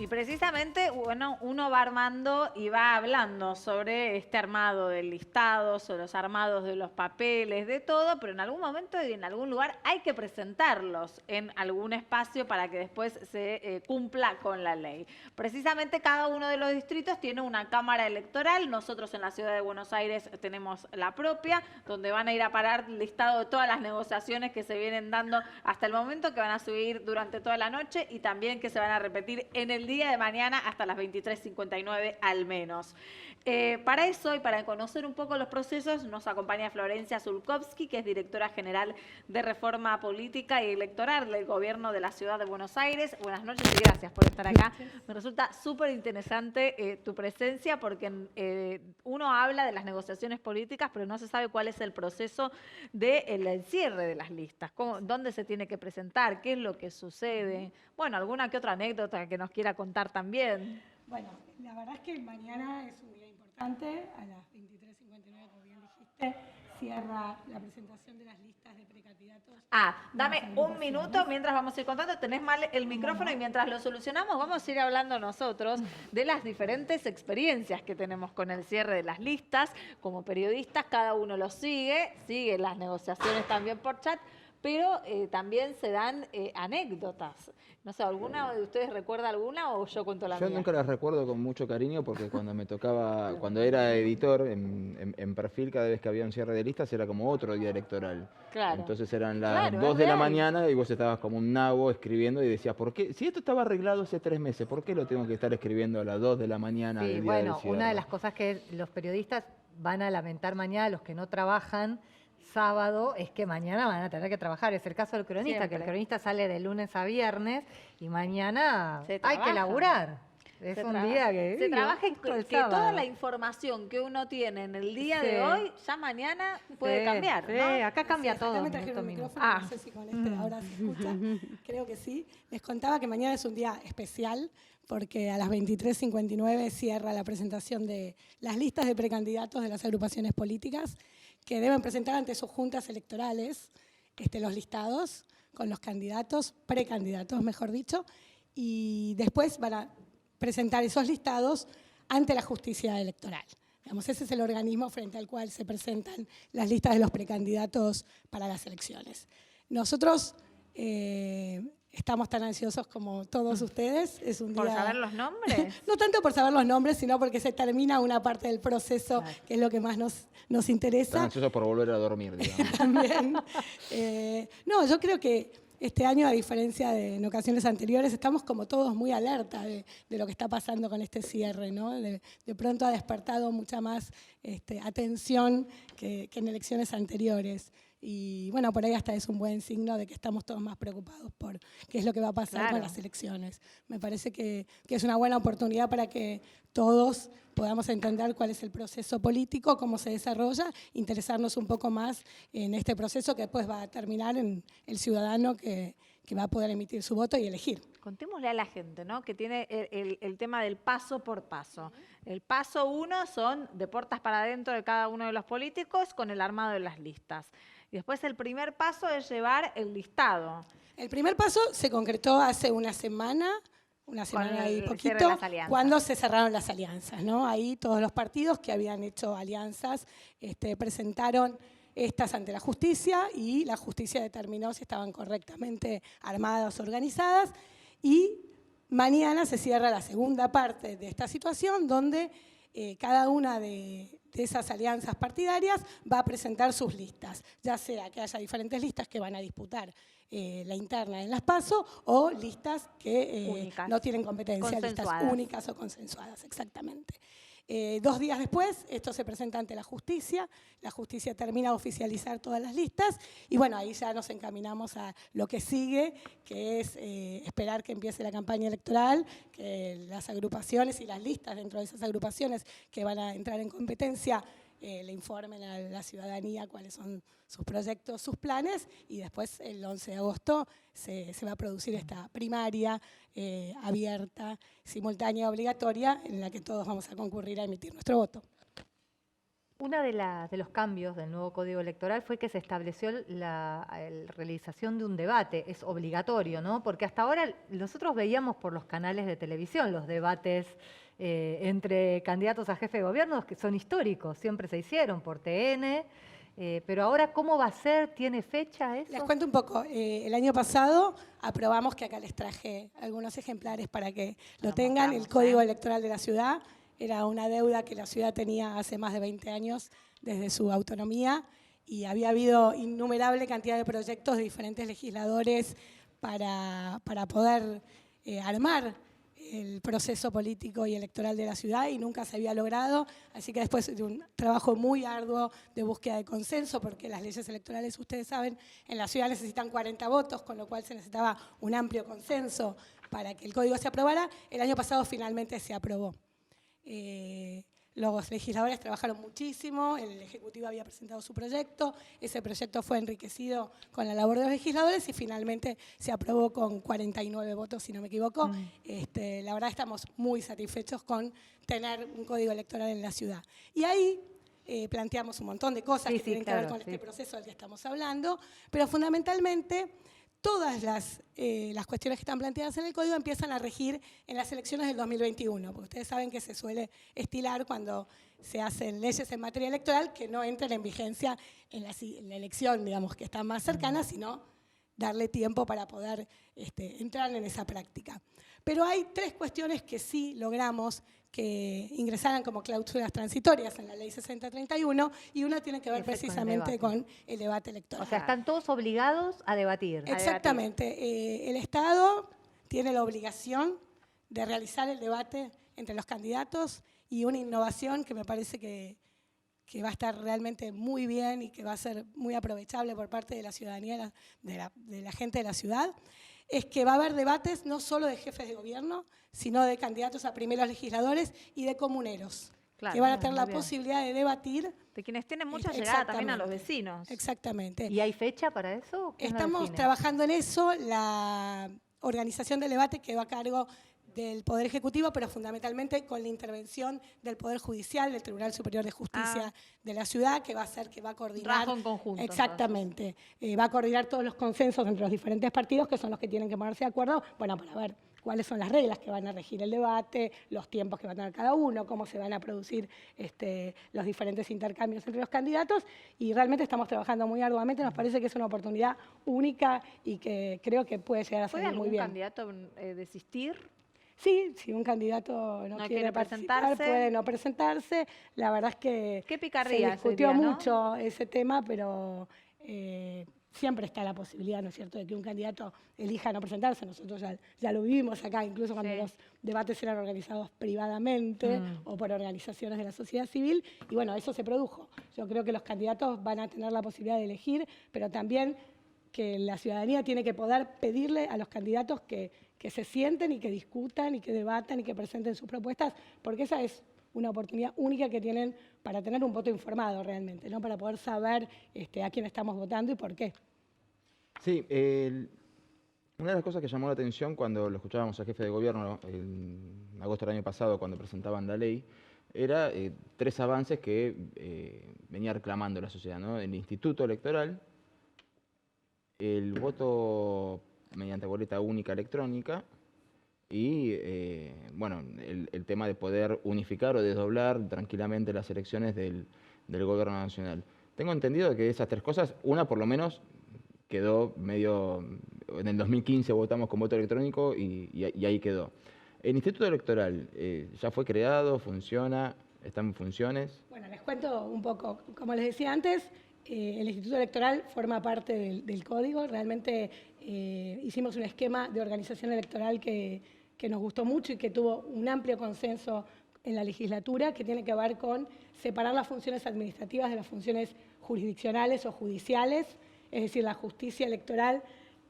Y precisamente, bueno, uno va armando y va hablando sobre este armado del listado, sobre los armados de los papeles, de todo, pero en algún momento y en algún lugar hay que presentarlos en algún espacio para que después se cumpla con la ley. Precisamente cada uno de los distritos tiene una cámara electoral. Nosotros en la ciudad de Buenos Aires tenemos la propia, donde van a ir a parar el listado de todas las negociaciones que se vienen dando hasta el momento, que van a subir durante toda la noche y también que se van a repetir en el día de mañana hasta las 23:59 al menos. Para eso y para conocer un poco los procesos nos acompaña Florencia Zulkowski, que es directora general de Reforma Política y Electoral del Gobierno de la Ciudad de Buenos Aires. Buenas noches y gracias por estar acá. Me resulta súper interesante tu presencia porque uno habla de las negociaciones políticas, pero no se sabe cuál es el proceso del cierre de las listas, dónde se tiene que presentar, qué es lo que sucede. Bueno, alguna que otra anécdota que nos quiera contar también. Bueno, la verdad es que mañana es un día importante, a las 23:59, como bien dijiste, cierra la presentación de las listas de precandidatos. Dame un minuto mientras vamos a ir contando. Tenés mal el micrófono y mientras lo solucionamos vamos a ir hablando nosotros de las diferentes experiencias que tenemos con el cierre de las listas. Como periodistas, cada uno lo sigue las negociaciones también por chat, pero también se dan anécdotas. No sé, ¿alguna de ustedes recuerda alguna o yo cuento la mía? Yo nunca las recuerdo con mucho cariño porque cuando me tocaba, cuando era editor en Perfil, cada vez que había un cierre de listas era como otro día electoral. Claro. Entonces eran las 2 de la mañana y vos estabas como un nabo escribiendo y decías, ¿por qué? Si esto estaba arreglado hace 3 meses, ¿por qué lo tengo que estar escribiendo a las 2 de la mañana del día del cierre? Una de las cosas que los periodistas van a lamentar mañana, los que no trabajan sábado, es que mañana van a tener que trabajar. Es el caso del cronista, Siempre. que el cronista sale de lunes a viernes y mañana hay que laburar. Es un día que... Se trabaja en justo el que toda sábado. la información que uno tiene en el día de hoy, ya mañana puede cambiar, Sí, ¿no? acá cambia todo. Acá me trajeron el micrófono, no sé si con este ahora se escucha, creo que sí. Les contaba que mañana es un día especial porque a las 23:59 cierra la presentación de las listas de precandidatos de las agrupaciones políticas que deben presentar ante sus juntas electorales los listados con los candidatos, precandidatos mejor dicho, y después van a presentar esos listados ante la justicia electoral. Digamos, ese es el organismo frente al cual se presentan las listas de los precandidatos para las elecciones. Nosotros estamos tan ansiosos como todos ustedes. Es un ¿Por día... saber los nombres? No tanto por saber los nombres, sino porque se termina una parte del proceso, que es lo que más nos interesa. Están ansiosos por volver a dormir, digamos. También. No, yo creo que este año, a diferencia de en ocasiones anteriores, estamos como todos muy alerta de lo que está pasando con este cierre, ¿no? De pronto ha despertado mucha más atención que en elecciones anteriores. Y bueno, por ahí hasta es un buen signo de que estamos todos más preocupados por qué es lo que va a pasar con las elecciones. Me parece que es una buena oportunidad para que todos podamos entender cuál es el proceso político, cómo se desarrolla, interesarnos un poco más en este proceso que después va a terminar en el ciudadano que va a poder emitir su voto y elegir. Contémosle a la gente, ¿no? Que tiene el tema del paso por paso. El paso 1 son de puertas para adentro de cada uno de los políticos con el armado de las listas. Y después el primer paso es llevar el listado. El primer paso se concretó hace una semana y poquito, cuando se cerraron las alianzas, ¿no? Ahí todos los partidos que habían hecho alianzas presentaron estas ante la justicia y la justicia determinó si estaban correctamente armadas, organizadas, y mañana se cierra la segunda parte de esta situación donde cada una de esas alianzas partidarias va a presentar sus listas, ya sea que haya diferentes listas que van a disputar la interna en las PASO o listas que no tienen competencia, listas únicas o consensuadas, exactamente. 2 días después, esto se presenta ante la justicia termina de oficializar todas las listas y bueno, ahí ya nos encaminamos a lo que sigue, que es esperar que empiece la campaña electoral, que las agrupaciones y las listas dentro de esas agrupaciones que van a entrar en competencia le informen a la ciudadanía cuáles son sus proyectos, sus planes, y después el 11 de agosto se va a producir esta primaria abierta, simultánea, obligatoria, en la que todos vamos a concurrir a emitir nuestro voto. Uno de los cambios del nuevo Código Electoral fue que se estableció la realización de un debate. Es obligatorio, ¿no? Porque hasta ahora nosotros veíamos por los canales de televisión los debates entre candidatos a jefe de gobierno, que son históricos, siempre se hicieron por TN. Pero ahora, ¿cómo va a ser? ¿Tiene fecha eso? Les cuento un poco. El año pasado aprobamos, que acá les traje algunos ejemplares para que lo tengan, el Código Electoral de la ciudad. Era una deuda que la ciudad tenía hace más de 20 años desde su autonomía y había habido innumerable cantidad de proyectos de diferentes legisladores para poder armar el proceso político y electoral de la ciudad y nunca se había logrado. Así que después de un trabajo muy arduo de búsqueda de consenso, porque las leyes electorales, ustedes saben, en la ciudad necesitan 40 votos, con lo cual se necesitaba un amplio consenso para que el código se aprobara, el año pasado finalmente se aprobó. Los legisladores trabajaron muchísimo, el Ejecutivo había presentado su proyecto, ese proyecto fue enriquecido con la labor de los legisladores y finalmente se aprobó con 49 votos, si no me equivoco. La verdad estamos muy satisfechos con tener un código electoral en la ciudad. Y ahí planteamos un montón de cosas que tienen que ver con este proceso del que estamos hablando, pero fundamentalmente todas las cuestiones que están planteadas en el código empiezan a regir en las elecciones del 2021, porque ustedes saben que se suele estilar cuando se hacen leyes en materia electoral que no entren en vigencia en la elección, digamos, que está más cercana, sino darle tiempo para poder entrar en esa práctica. Pero hay tres cuestiones que sí logramos que ingresaran como cláusulas transitorias en la ley 6031 y una tiene que ver precisamente con el debate electoral. O sea, están todos obligados a debatir. Exactamente. El Estado tiene la obligación de realizar el debate entre los candidatos y una innovación que me parece que va a estar realmente muy bien y que va a ser muy aprovechable por parte de la ciudadanía, de la gente de la ciudad, es que va a haber debates no solo de jefes de gobierno, sino de candidatos a primeros legisladores y de comuneros, que van a tener la posibilidad de debatir. De quienes tienen mucha llegada también a los vecinos. Exactamente. ¿Y hay fecha para eso? Estamos trabajando en eso. La organización del debate quedó a cargo del Poder Ejecutivo, pero fundamentalmente con la intervención del Poder Judicial, del Tribunal Superior de Justicia de la ciudad, que va a coordinar. Trabajo en conjunto. Exactamente. Va a coordinar todos los consensos entre los diferentes partidos, que son los que tienen que ponerse de acuerdo, bueno, para ver cuáles son las reglas que van a regir el debate, los tiempos que va a tener cada uno, cómo se van a producir los diferentes intercambios entre los candidatos, y realmente estamos trabajando muy arduamente. Nos parece que es una oportunidad única y que creo que puede llegar a salir muy bien. ¿Puede algún candidato desistir? Sí, si un candidato no quiere presentarse, puede no presentarse. La verdad es que ¿qué picardía se discutió mucho ese tema, pero siempre está la posibilidad, ¿no es cierto?, de que un candidato elija no presentarse. Nosotros ya lo vivimos acá, incluso cuando los debates eran organizados privadamente o por organizaciones de la sociedad civil, y bueno, eso se produjo. Yo creo que los candidatos van a tener la posibilidad de elegir, pero también que la ciudadanía tiene que poder pedirle a los candidatos que se sienten y que discutan y que debatan y que presenten sus propuestas, porque esa es una oportunidad única que tienen para tener un voto informado realmente, ¿no? Para poder saber a quién estamos votando y por qué. Sí, una de las cosas que llamó la atención cuando lo escuchábamos al jefe de gobierno en agosto del año pasado, cuando presentaban la ley, era tres avances que venía reclamando la sociedad, ¿no? El instituto electoral, el voto mediante boleta única electrónica y bueno, el tema de poder unificar o desdoblar tranquilamente las elecciones del gobierno nacional. Tengo entendido que esas tres cosas, una por lo menos quedó medio, en el 2015 votamos con voto electrónico y ahí quedó. ¿El Instituto Electoral ya fue creado, funciona, está en funciones? Bueno, les cuento un poco. Como les decía antes, el Instituto Electoral forma parte del código. Realmente hicimos un esquema de organización electoral que nos gustó mucho y que tuvo un amplio consenso en la legislatura, que tiene que ver con separar las funciones administrativas de las funciones jurisdiccionales o judiciales. Es decir, la justicia electoral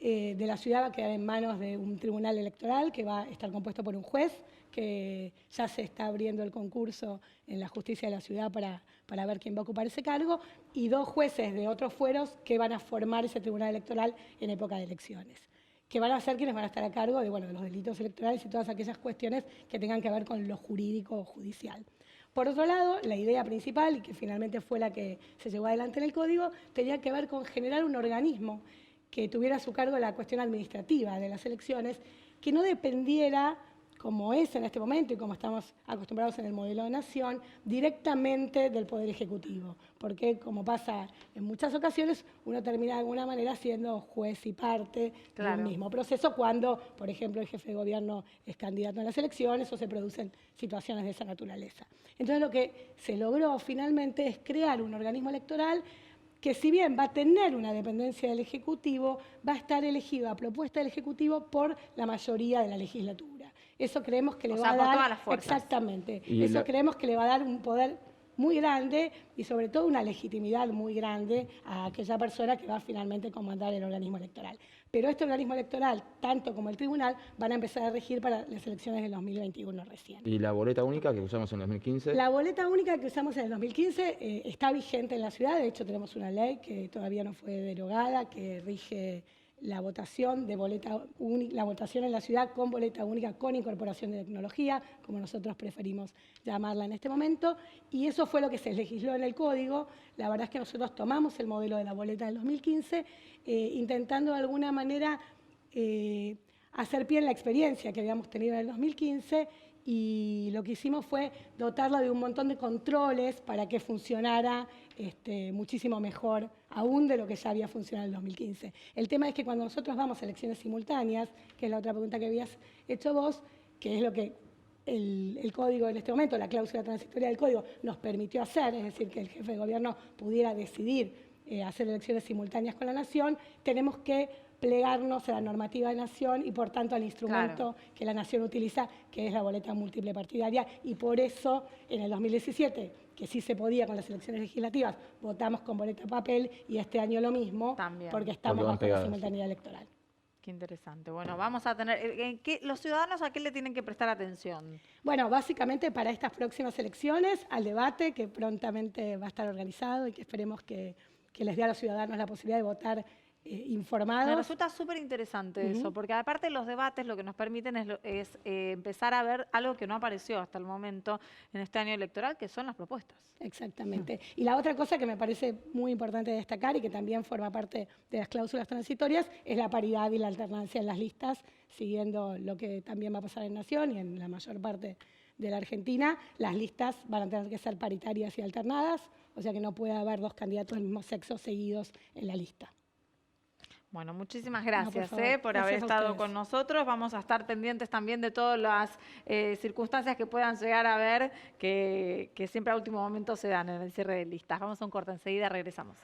de la ciudad va a quedar en manos de un tribunal electoral que va a estar compuesto por un juez, que ya se está abriendo el concurso en la justicia de la ciudad para ver quién va a ocupar ese cargo, y dos jueces de otros fueros que van a formar ese tribunal electoral en época de elecciones, que van a ser quienes van a estar a cargo de los delitos electorales y todas aquellas cuestiones que tengan que ver con lo jurídico o judicial. Por otro lado, la idea principal, y que finalmente fue la que se llevó adelante en el código, tenía que ver con generar un organismo que tuviera a su cargo la cuestión administrativa de las elecciones, que no dependiera, como es en este momento y como estamos acostumbrados en el modelo de nación, directamente del Poder Ejecutivo. Porque, como pasa en muchas ocasiones, uno termina de alguna manera siendo juez y parte del mismo proceso cuando, por ejemplo, el jefe de gobierno es candidato en las elecciones o se producen situaciones de esa naturaleza. Entonces, lo que se logró finalmente es crear un organismo electoral que, si bien va a tener una dependencia del Ejecutivo, va a estar elegido a propuesta del Ejecutivo por la mayoría de la legislatura. Eso creemos que le va a dar... todas las fuerzas. Exactamente. Eso creemos que le va a dar un poder muy grande y sobre todo una legitimidad muy grande a aquella persona que va a finalmente comandar el organismo electoral. Pero este organismo electoral, tanto como el tribunal, van a empezar a regir para las elecciones del 2021 recién. ¿Y la boleta única que usamos en el 2015? La boleta única que usamos en el 2015 está vigente en la ciudad. De hecho, tenemos una ley que todavía no fue derogada, que rige la votación de boleta única, la votación en la ciudad con boleta única, con incorporación de tecnología, como nosotros preferimos llamarla en este momento, y eso fue lo que se legisló en el código. La verdad es que nosotros tomamos el modelo de la boleta del 2015, intentando de alguna manera hacer pie en la experiencia que habíamos tenido en el 2015, y lo que hicimos fue dotarla de un montón de controles para que funcionara muchísimo mejor aún de lo que ya había funcionado en el 2015. El tema es que cuando nosotros vamos a elecciones simultáneas, que es la otra pregunta que habías hecho vos, que es lo que el código en este momento, la cláusula transitoria del código, nos permitió hacer, es decir, que el jefe de gobierno pudiera decidir hacer elecciones simultáneas con la nación, tenemos que plegarnos a la normativa de nación y por tanto al instrumento que la nación utiliza, que es la boleta múltiple partidaria, y por eso en el 2017, que sí se podía con las elecciones legislativas, votamos con boleta papel, y este año lo mismo, porque estamos bajo la simultaneidad electoral. Qué interesante. Bueno, vamos a tener... ¿Los ciudadanos a qué le tienen que prestar atención? Bueno, básicamente para estas próximas elecciones, al debate que prontamente va a estar organizado y que esperemos que les dé a los ciudadanos la posibilidad de votar informados. Me resulta súper interesante eso, porque aparte los debates lo que nos permiten es empezar a ver algo que no apareció hasta el momento en este año electoral, que son las propuestas. Exactamente. Y la otra cosa que me parece muy importante destacar y que también forma parte de las cláusulas transitorias es la paridad y la alternancia en las listas, siguiendo lo que también va a pasar en Nación y en la mayor parte de la Argentina. Las listas van a tener que ser paritarias y alternadas, o sea que no puede haber dos candidatos del mismo sexo seguidos en la lista. Bueno, muchísimas gracias por haber estado con nosotros. Vamos a estar pendientes también de todas las circunstancias que puedan llegar a ver, que siempre a último momento se dan en el cierre de listas. Vamos a un corte, enseguida regresamos.